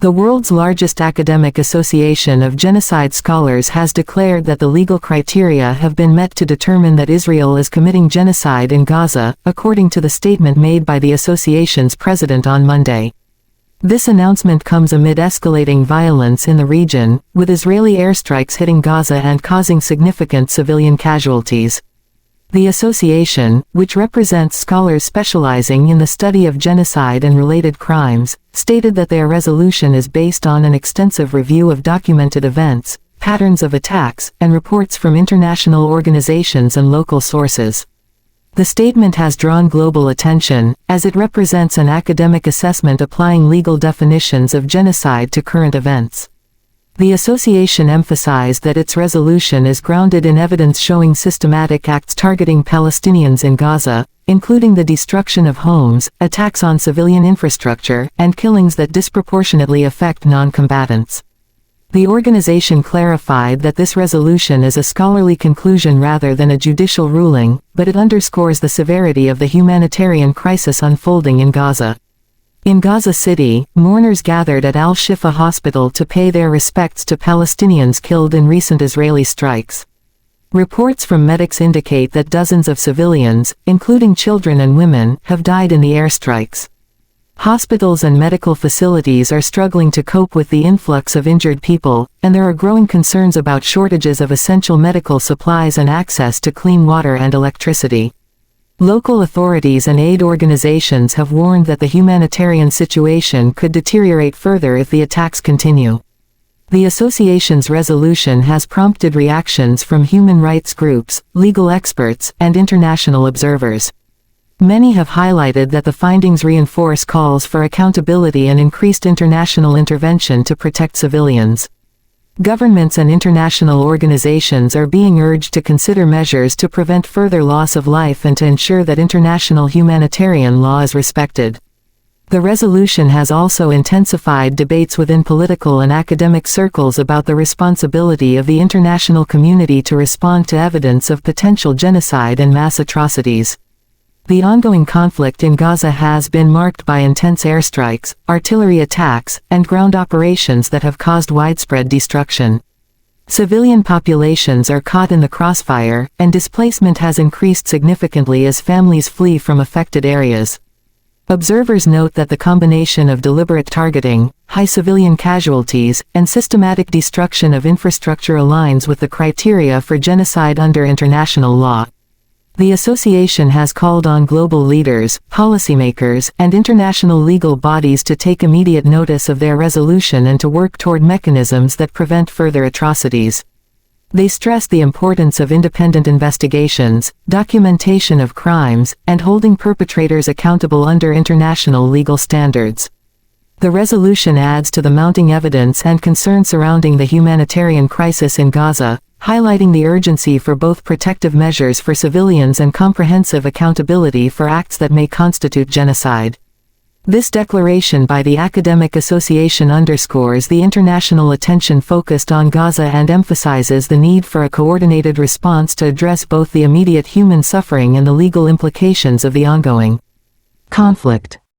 The world's largest academic association of genocide scholars has declared that the legal criteria have been met to determine that Israel is committing genocide in Gaza, according to the statement made by the association's president on Monday. This announcement comes amid escalating violence in the region, with Israeli airstrikes hitting Gaza and causing significant civilian casualties. The association, which represents scholars specializing in the study of genocide and related crimes, stated that their resolution is based on an extensive review of documented events, patterns of attacks, and reports from international organizations and local sources. The statement has drawn global attention, as it represents an academic assessment applying legal definitions of genocide to current events. The association emphasized that its resolution is grounded in evidence showing systematic acts targeting Palestinians in Gaza, including the destruction of homes, attacks on civilian infrastructure, and killings that disproportionately affect non-combatants. The organization clarified that this resolution is a scholarly conclusion rather than a judicial ruling, but it underscores the severity of the humanitarian crisis unfolding in Gaza. In Gaza City, mourners gathered at Al-Shifa Hospital to pay their respects to Palestinians killed in recent Israeli strikes. Reports from medics indicate that dozens of civilians, including children and women, have died in the airstrikes. Hospitals and medical facilities are struggling to cope with the influx of injured people, and there are growing concerns about shortages of essential medical supplies and access to clean water and electricity. Local authorities and aid organizations have warned that the humanitarian situation could deteriorate further if the attacks continue. The association's resolution has prompted reactions from human rights groups, legal experts, and international observers. Many have highlighted that the findings reinforce calls for accountability and increased international intervention to protect civilians. Governments and international organizations are being urged to consider measures to prevent further loss of life and to ensure that international humanitarian law is respected. The resolution has also intensified debates within political and academic circles about the responsibility of the international community to respond to evidence of potential genocide and mass atrocities. The ongoing conflict in Gaza has been marked by intense airstrikes, artillery attacks, and ground operations that have caused widespread destruction. Civilian populations are caught in the crossfire, and displacement has increased significantly as families flee from affected areas. Observers note that the combination of deliberate targeting, high civilian casualties, and systematic destruction of infrastructure aligns with the criteria for genocide under international law. The association has called on global leaders, policymakers, and international legal bodies to take immediate notice of their resolution and to work toward mechanisms that prevent further atrocities. They stress the importance of independent investigations, documentation of crimes, and holding perpetrators accountable under international legal standards. The resolution adds to the mounting evidence and concern surrounding the humanitarian crisis in Gaza, highlighting the urgency for both protective measures for civilians and comprehensive accountability for acts that may constitute genocide. This declaration by the academic association underscores the international attention focused on Gaza and emphasizes the need for a coordinated response to address both the immediate human suffering and the legal implications of the ongoing conflict.